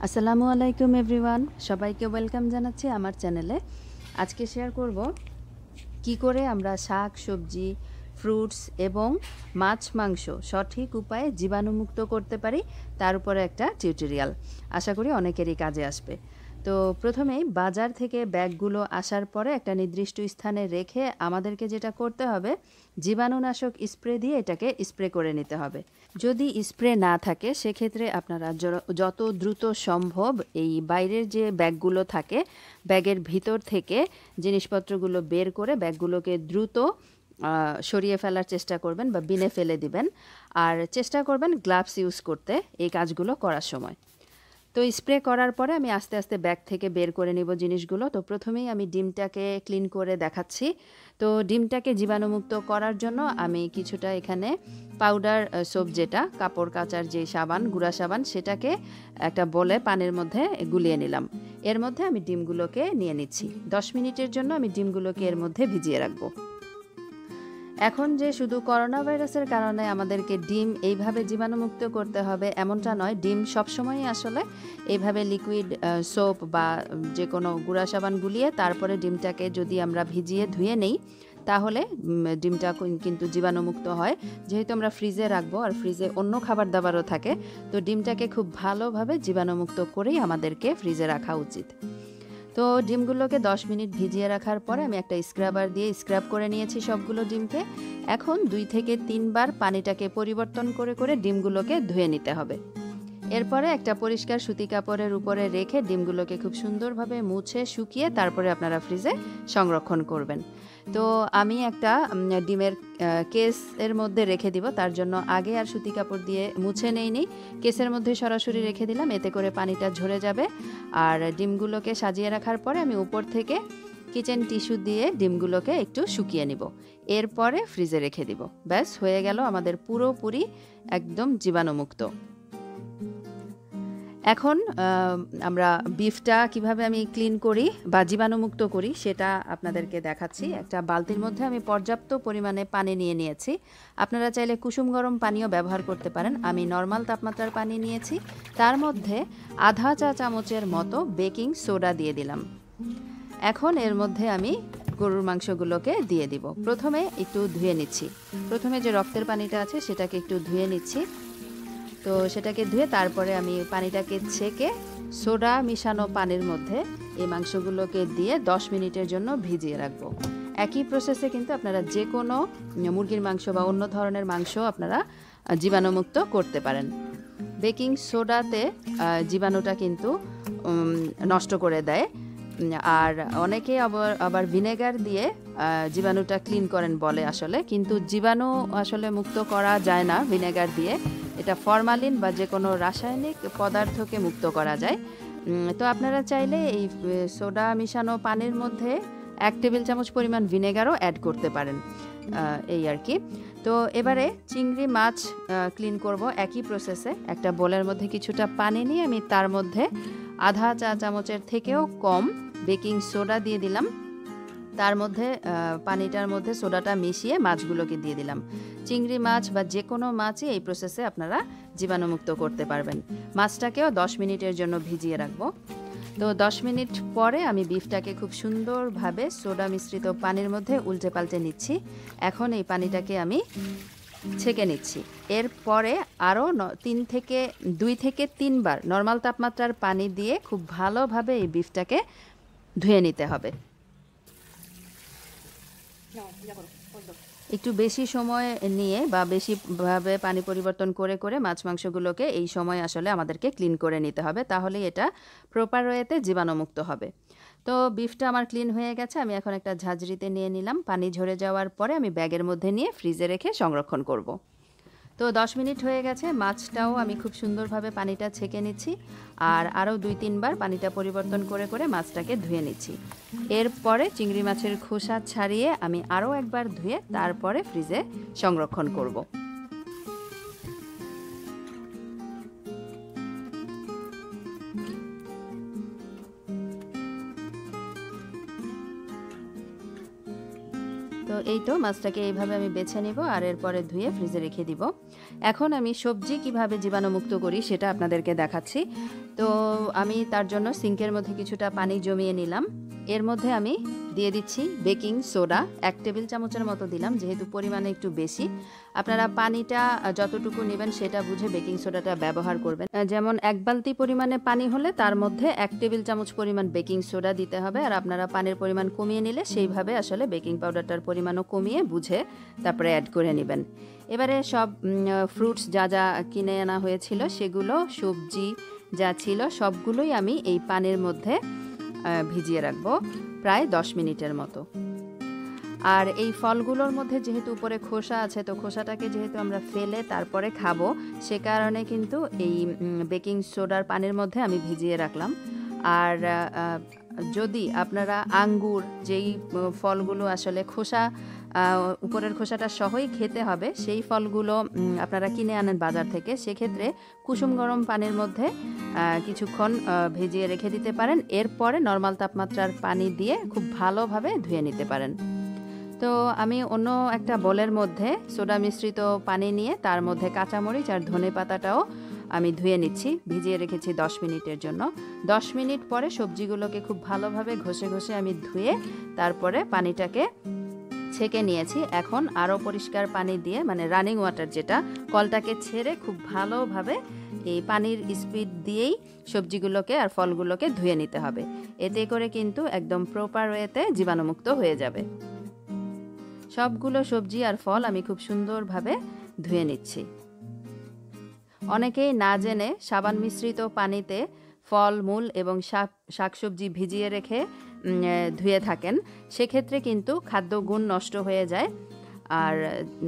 আসসালামু আলাইকুম এভরিওয়ান, সবাইকে ওয়েলকাম জানাচ্ছি আমার চ্যানেলে। আজকে শেয়ার করব কি করে আমরা শাক সবজি, ফ্রুটস এবং মাছ মাংস সঠিক উপায়ে জীবাণুমুক্ত করতে পারি, তার উপরে একটা টিউটোরিয়াল। আশা করি অনেকেরই কাজে আসবে। তো প্রথমেই বাজার থেকে ব্যাগগুলো আসার পরে একটা নির্দিষ্ট স্থানে রেখে আমাদেরকে যেটা করতে হবে, জীবাণুনাশক স্প্রে দিয়ে এটাকে স্প্রে করে নিতে হবে। যদি স্প্রে না থাকে সেক্ষেত্রে আপনারা যত দ্রুত সম্ভব এই বাইরের যে ব্যাগগুলো থাকে, ব্যাগের ভিতর থেকে জিনিসপত্রগুলো বের করে ব্যাগগুলোকে দ্রুত সরিয়ে ফেলার চেষ্টা করবেন বা বিনে ফেলে দিবেন। আর চেষ্টা করবেন গ্লাভস ইউজ করতে এই কাজগুলো করার সময়। তো স্প্রে করার পরে আমি আস্তে আস্তে ব্যাগ থেকে বের করে নেব জিনিসগুলো। তো প্রথমেই আমি ডিমটাকে ক্লিন করে দেখাচ্ছি। তো ডিমটাকে জীবাণুমুক্ত করার জন্য আমি কিছুটা এখানে পাউডার সোপ, যেটা কাপড় কাচার যে সাবান, গুঁড়া সাবান, সেটাকে একটা বলে পানির মধ্যে গুলিয়ে নিলাম। এর মধ্যে আমি ডিমগুলোকে নিয়ে নিচ্ছি। 10 মিনিটের জন্য আমি ডিমগুলোকে এর মধ্যে ভিজিয়ে রাখবো। এখন যে শুধু করোনা ভাইরাসের কারণে আমাদেরকে ডিম এইভাবে জীবাণুমুক্ত করতে হবে এমনটা নয়। ডিম সবসময়ই আসলে এইভাবে লিকুইড সোপ বা যে কোনো গুঁড়া সাবান গুলিয়ে তারপরে ডিমটাকে যদি আমরা ভিজিয়ে ধুয়ে নেই, তাহলে ডিমটা কিন্তু জীবাণুমুক্ত হয়। যেহেতু আমরা ফ্রিজে রাখবো আর ফ্রিজে অন্য খাবার দাবারও থাকে, তো ডিমটাকে খুব ভালোভাবে জীবাণুমুক্ত করেই আমাদেরকে ফ্রিজে রাখা উচিত। তো ডিমগুলোকে 10 মিনিট ভিজিয়ে রাখার পরে আমি একটা স্ক্রাবার দিয়ে স্ক্রাব করে নিয়েছি সবগুলো ডিমকে। এখন 2 থেকে 3 বার পানিটাকে পরিবর্তন করে করে ডিমগুলোকে ধুয়ে নিতে হবে। এরপরে একটা পরিষ্কার সুতি কাপড়ের উপরে রেখে ডিমগুলোকে খুব সুন্দরভাবে মুছে শুকিয়ে তারপরে আপনারা ফ্রিজে সংরক্ষণ করবেন। তো আমি একটা ডিমের কেসের মধ্যে রেখে দিব, তার জন্য আগে আর সুতি কাপড় দিয়ে মুছে নেইনি, কেসের মধ্যে সরাসরি রেখে দিলাম, এতে করে পানিটা ঝরে যাবে। আর ডিমগুলোকে সাজিয়ে রাখার পরে আমি উপর থেকে কিচেন টিস্যু দিয়ে ডিমগুলোকে একটু শুকিয়ে নিব, এরপরে ফ্রিজে রেখে দিব। ব্যাস হয়ে গেল আমাদের পুরোপুরি একদম জীবাণুমুক্ত। এখন আমরা বিফটা কিভাবে আমি ক্লিন করি বা জীবাণুমুক্ত করি সেটা আপনাদেরকে দেখাচ্ছি। একটা বালতির মধ্যে আমি পর্যাপ্ত পরিমাণে পানি নিয়ে নিয়েছি। আপনারা চাইলে কুসুম গরম পানিও ব্যবহার করতে পারেন। আমি নর্মাল তাপমাত্রার পানি নিয়েছি। তার মধ্যে আধা চা চামচের মতো বেকিং সোডা দিয়ে দিলাম। এখন এর মধ্যে আমি গরুর মাংসগুলোকে দিয়ে দিব। প্রথমে একটু ধুয়ে নিচ্ছি। প্রথমে যে রক্তের পানিটা আছে সেটাকে একটু ধুয়ে নিচ্ছি। তো সেটাকে ধুয়ে তারপরে আমি পানিটাকে ছেঁকে সোডা মিশানো পানির মধ্যে এই মাংসগুলোকে দিয়ে 10 মিনিটের জন্য ভিজিয়ে রাখবো। একই প্রসেসে কিন্তু আপনারা যে কোনো মুরগির মাংস বা অন্য ধরনের মাংস আপনারা জীবাণুমুক্ত করতে পারেন। বেকিং সোডাতে জীবাণুটা কিন্তু নষ্ট করে দেয়। আর অনেকে আবার ভিনেগার দিয়ে জীবাণুটা ক্লিন করেন বলে, আসলে কিন্তু জীবাণু আসলে মুক্ত করা যায় না ভিনেগার দিয়ে। এটা ফরমালিন বা যে কোনো রাসায়নিক পদার্থকে মুক্ত করা যায়। তো আপনারা চাইলে এই সোডা মিশানো পানির মধ্যে 1 টেবিল চামচ পরিমাণ ভিনেগারও অ্যাড করতে পারেন, এই আর কি। তো এবারে চিংড়ি মাছ ক্লিন করব একই প্রসেসে। একটা বোলের মধ্যে কিছুটা পানি নিয়ে আমি তার মধ্যে আধা চা চামচের থেকেও কম বেকিং সোডা দিয়ে দিলাম। তার মধ্যে পানিটার মধ্যে সোডাটা মিশিয়ে মাছগুলোকে দিয়ে দিলাম। চিংড়ি মাছ বা যে কোনো মাছই এই প্রসেসে আপনারা জীবাণুমুক্ত করতে পারবেন। মাছটাকেও 10 মিনিটের জন্য ভিজিয়ে রাখবো। তো 10 মিনিট পরে আমি বিফটাকে খুব সুন্দরভাবে সোডা মিশ্রিত পানির মধ্যে উল্টে পাল্টে নিচ্ছি। এখন এই পানিটাকে আমি ছেঁকে নিচ্ছি। এরপরে আরও 2 থেকে 3 বার নর্মাল তাপমাত্রার পানি দিয়ে খুব ভালোভাবে এই বিফটাকে ধুয়ে নিতে হবে। একটু বেশি সময় নিয়ে বা বেশিভাবে পানি পরিবর্তন করে করে মাছ মাংসগুলোকে এই সময় আসলে আমাদেরকে ক্লিন করে নিতে হবে, তাহলে এটা প্রপার ওয়েতে জীবাণুমুক্ত হবে। তো বিফটা আমার ক্লিন হয়ে গেছে। আমি এখন একটা ঝাঁঝরিতে নিয়ে নিলাম। পানি ঝরে যাওয়ার পরে আমি ব্যাগের মধ্যে নিয়ে ফ্রিজে রেখে সংরক্ষণ করব। তো 10 মিনিট হয়ে গেছে। মাছটাও আমি খুব সুন্দরভাবে পানিটা ছেঁকে নিচ্ছি। আর আরও 2-3 বার পানিটা পরিবর্তন করে করে মাছটাকে ধুয়ে নিচ্ছি। এরপরে চিংড়ি মাছের খোসা ছাড়িয়ে আমি আরও একবার ধুয়ে তারপরে ফ্রিজে সংরক্ষণ করব। তো তো এই তো মাছটাকে এইভাবে আমি বেছে নিব আর এরপরে ধুয়ে ফ্রিজে রেখে দিব। এখন আমি সবজি কিভাবে জীবাণুমুক্ত করি সেটা আপনাদেরকে দেখাচ্ছি। তো আমি তার জন্য সিঙ্কের মধ্যে কিছুটা পানি জমিয়ে নিলাম। এর মধ্যে আমি দিয়ে দিচ্ছি বেকিং সোডা, 1 টেবিল চামচের মতো দিলাম, যেহেতু পরিমাণে একটু বেশি। আপনারা পানিটা যতটুকু নেবেন সেটা বুঝে বেকিং সোডাটা ব্যবহার করবেন। যেমন 1 বালতি পরিমাণে পানি হলে তার মধ্যে 1 টেবিল চামচ পরিমাণ বেকিং সোডা দিতে হবে। আর আপনারা পানির পরিমাণ কমিয়ে নিলে সেইভাবে আসলে বেকিং পাউডারটার পরিমাণও কমিয়ে বুঝে তারপরে অ্যাড করে নেবেন। এবারে সব ফ্রুটস যা যা কিনে আনা হয়েছিল সেগুলো, সবজি যা ছিল সবগুলোই আমি এই পানির মধ্যে ভিজিয়ে রাখবো প্রায় 10 মিনিটের মতো। আর এই ফলগুলোর মধ্যে যেহেতু উপরে খোসা আছে, তো খোসাটাকে যেহেতু আমরা ফেলে তারপরে খাবো, সে কারণে কিন্তু এই বেকিং সোডার পানির মধ্যে আমি ভিজিয়ে রাখলাম। আর যদি আপনারা আঙ্গুর, যেই ফলগুলো আসলে খোসা উপরের খোসাটা সহই খেতে হবে, সেই ফলগুলো আপনারা কিনে আনেন বাজার থেকে, সেক্ষেত্রে কুসুম গরম পানির মধ্যে কিছুক্ষণ ভিজিয়ে রেখে দিতে পারেন। এরপরে নর্মাল তাপমাত্রার পানি দিয়ে খুব ভালোভাবে ধুয়ে নিতে পারেন। তো আমি অন্য একটা বোলের মধ্যে সোডা মিশ্রিত পানি নিয়ে তার মধ্যে কাঁচামরিচ আর ধনেপাতাটাও আমি ধুয়ে নিচ্ছি, ভিজিয়ে রেখেছি 10 মিনিটের জন্য। 10 মিনিট পরে সবজিগুলোকে খুব ভালোভাবে ঘষে ঘষে আমি ধুয়ে তারপরে পানিটাকে ছেঁকে নিয়েছি। এখন আরও পরিষ্কার পানি দিয়ে, মানে রানিং ওয়াটার যেটা, কলটাকে ছেড়ে খুব ভালোভাবে এই পানির স্পিড দিয়েই সবজিগুলোকে আর ফলগুলোকে ধুয়ে নিতে হবে। এতে করে কিন্তু একদম প্রপার ওয়েতে জীবাণুমুক্ত হয়ে যাবে। সবগুলো সবজি আর ফল আমি খুব সুন্দরভাবে ধুয়ে নিচ্ছি। অনেকেই না জেনে সাবান মিশ্রিত পানিতে ফল মূল এবং শাকসবজি ভিজিয়ে রেখে ধুয়ে থাকেন, সেক্ষেত্রে কিন্তু খাদ্য গুণ নষ্ট হয়ে যায়। আর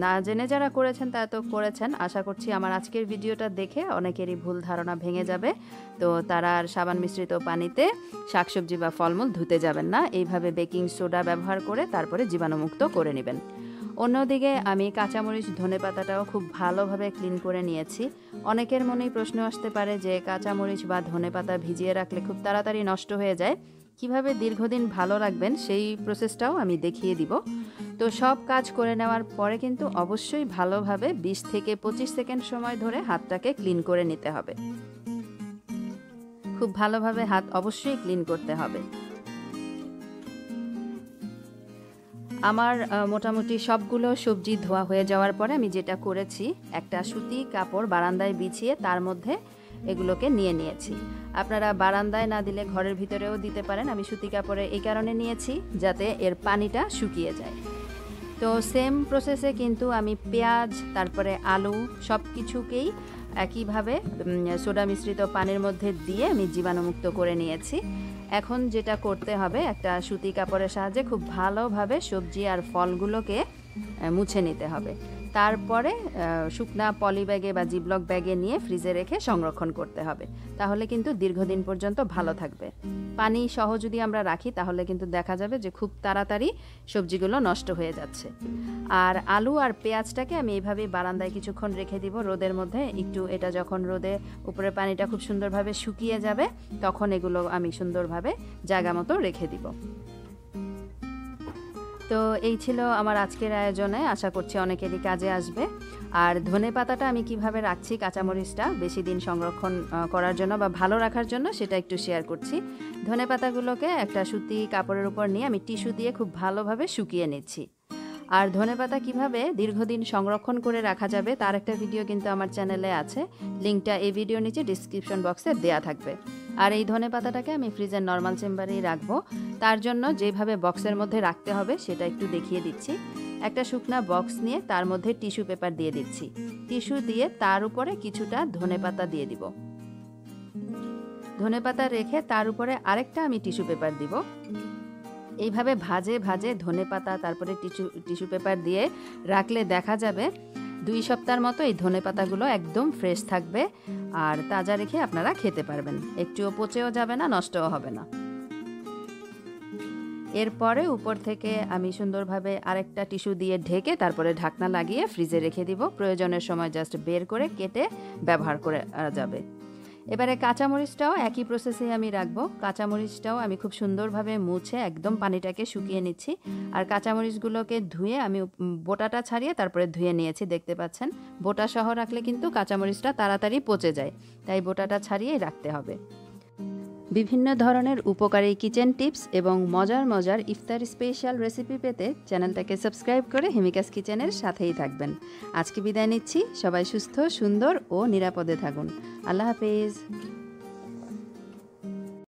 না জেনে যারা করেছেন তারা তো করেছেন, আশা করছি আমার আজকের ভিডিওটা দেখে অনেকেরই ভুল ধারণা ভেঙে যাবে। তো তারা আর সাবান মিশ্রিত পানিতে শাকসবজি বা ফলমূল ধুতে যাবেন না, এইভাবে বেকিং সোডা ব্যবহার করে তারপরে জীবাণুমুক্ত করে নেবেন। অন্যদিকে আমি কাঁচামরিচ ধনেপাতাটাও খুব ভালোভাবে ক্লিন করে নিয়েছি। অনেকের মনেই প্রশ্ন আসতে পারে যে কাঁচামরিচ বা ধনেপাতা ভিজিয়ে রাখলে খুব তাড়াতাড়ি নষ্ট হয়ে যায়, কিভাবে দীর্ঘদিন ভালো রাখবেন সেই প্রসেসটাও আমি দেখিয়ে দিব। তো সব কাজ করে নেওয়ার পরে কিন্তু অবশ্যই ভালোভাবে 20 থেকে 25 সেকেন্ড সময় ধরে হাতটাকে ক্লিন করে নিতে হবে। খুব ভালোভাবে হাত অবশ্যই ক্লিন করতে হবে। আমার মোটামুটি সবগুলো সবজি ধোয়া হয়ে যাওয়ার পরে আমি যেটা করেছি, একটা সুতি কাপড় বারান্দায় বিছিয়ে তার মধ্যে এগুলোকে নিয়ে নিয়েছি। আপনারা বারান্দায় না দিলে ঘরের ভিতরেও দিতে পারেন। আমি সুতি কাপড়ে এই কারণে নিয়েছি যাতে এর পানিটা শুকিয়ে যায়। তো সেম প্রসেসে কিন্তু আমি পেঁয়াজ, তারপরে আলু সব কিছুকেই একইভাবে সোডা মিশ্রিত পানির মধ্যে দিয়ে আমি জীবাণুমুক্ত করে নিয়েছি। এখন যেটা করতে হবে, একটা সুতি কাপড়ের সাহায্যে খুব ভালোভাবে সবজি আর ফলগুলোকে মুছে নিতে হবে। তারপরে শুকনা পলি ব্যাগে বা জিবলক ব্যাগে নিয়ে ফ্রিজে রেখে সংরক্ষণ করতে হবে, তাহলে কিন্তু দীর্ঘদিন পর্যন্ত ভালো থাকবে। পানি সহ যদি আমরা রাখি তাহলে কিন্তু দেখা যাবে যে খুব তাড়াতাড়ি সবজিগুলো নষ্ট হয়ে যাচ্ছে। আর আলু আর পেঁয়াজটাকে আমি এইভাবেই বারান্দায় কিছুক্ষণ রেখে দিব রোদের মধ্যে। একটু এটা যখন রোদে উপরে পানিটা খুব সুন্দরভাবে শুকিয়ে যাবে, তখন এগুলো আমি সুন্দরভাবে জায়গা মতো রেখে দিব। তো এই ছিল আমার আজকের আয়োজনে, আশা করছি অনেকেরই কাজে আসবে। আর ধনেপাতাটা আমি কিভাবে রাখছি, কাঁচামরিচটা বেশি দিন সংরক্ষণ করার জন্য বা ভালো রাখার জন্য, সেটা একটু শেয়ার করছি। ধনেপাতাগুলোকে একটা সুতি কাপড়ের উপর নিয়ে আমি টিস্যু দিয়ে খুব ভালোভাবে শুকিয়ে নিচ্ছি। আর ধনেপাতা কিভাবে দীর্ঘদিন সংরক্ষণ করে রাখা যাবে তার একটা ভিডিও কিন্তু আমার চ্যানেলে আছে, লিঙ্কটা এই ভিডিওর নিচে ডিসক্রিপশন বক্সে দেয়া থাকবে। আর এই ধনেপাতাটাকে আমি ফ্রিজের নর্মাল চেম্বারেই রাখবো। তার জন্য যেভাবে বক্সের মধ্যে রাখতে হবে সেটা একটু দেখিয়ে দিচ্ছি। একটা শুকনা বক্স নিয়ে তার মধ্যে টিস্যু পেপার দিয়ে দিচ্ছি। টিস্যু দিয়ে তার উপরে কিছুটা ধনেপাতা দিয়ে দিব। ধনেপাতা রেখে তার উপরে আরেকটা আমি টিস্যু পেপার দিব। এইভাবে ভাজে ভাজে ধনেপাতা তারপরে টিস্যু পেপার দিয়ে রাখলে দেখা যাবে 2 সপ্তাহের মতো এই ধনেপাতাগুলো একদম ফ্রেশ থাকবে আর তাজা রেখে আপনারা খেতে পারবেন। একটুও পচেও যাবে না, নষ্টও হবে না। এরপরে উপর থেকে আমি সুন্দরভাবে আরেকটা টিস্যু দিয়ে ঢেকে তারপরে ঢাকনা লাগিয়ে ফ্রিজে রেখে দিব। প্রয়োজনের সময় জাস্ট বের করে কেটে ব্যবহার করা যাবে। এবারে কাঁচামরিচটাও একই প্রসেসে আমি রাখবো। কাঁচামরিচটাও আমি খুব সুন্দরভাবে মুছে একদম পানিটাকে শুকিয়ে নিচ্ছি। আর কাঁচামরিচগুলোকে ধুয়ে আমি বোটাটা ছাড়িয়ে তারপরে ধুয়ে নিয়েছি, দেখতে পাচ্ছেন। বোটা সহ রাখলে কিন্তু কাঁচামরিচটা তাড়াতাড়ি পচে যায়, তাই বোটাটা ছাড়িয়েই রাখতে হবে। বিভিন্ন ধরনের উপকারী কিচেন টিপস এবং মজার মজার ইফতার স্পেশাল রেসিপি পেতে চ্যানেলটাকে সাবস্ক্রাইব করে হিমিকাস কিচেনের সাথেই থাকবেন। আজকে বিদায় নিচ্ছি। সবাই সুস্থ, সুন্দর ও নিরাপদে থাকুন। আল্লাহ হাফেজ।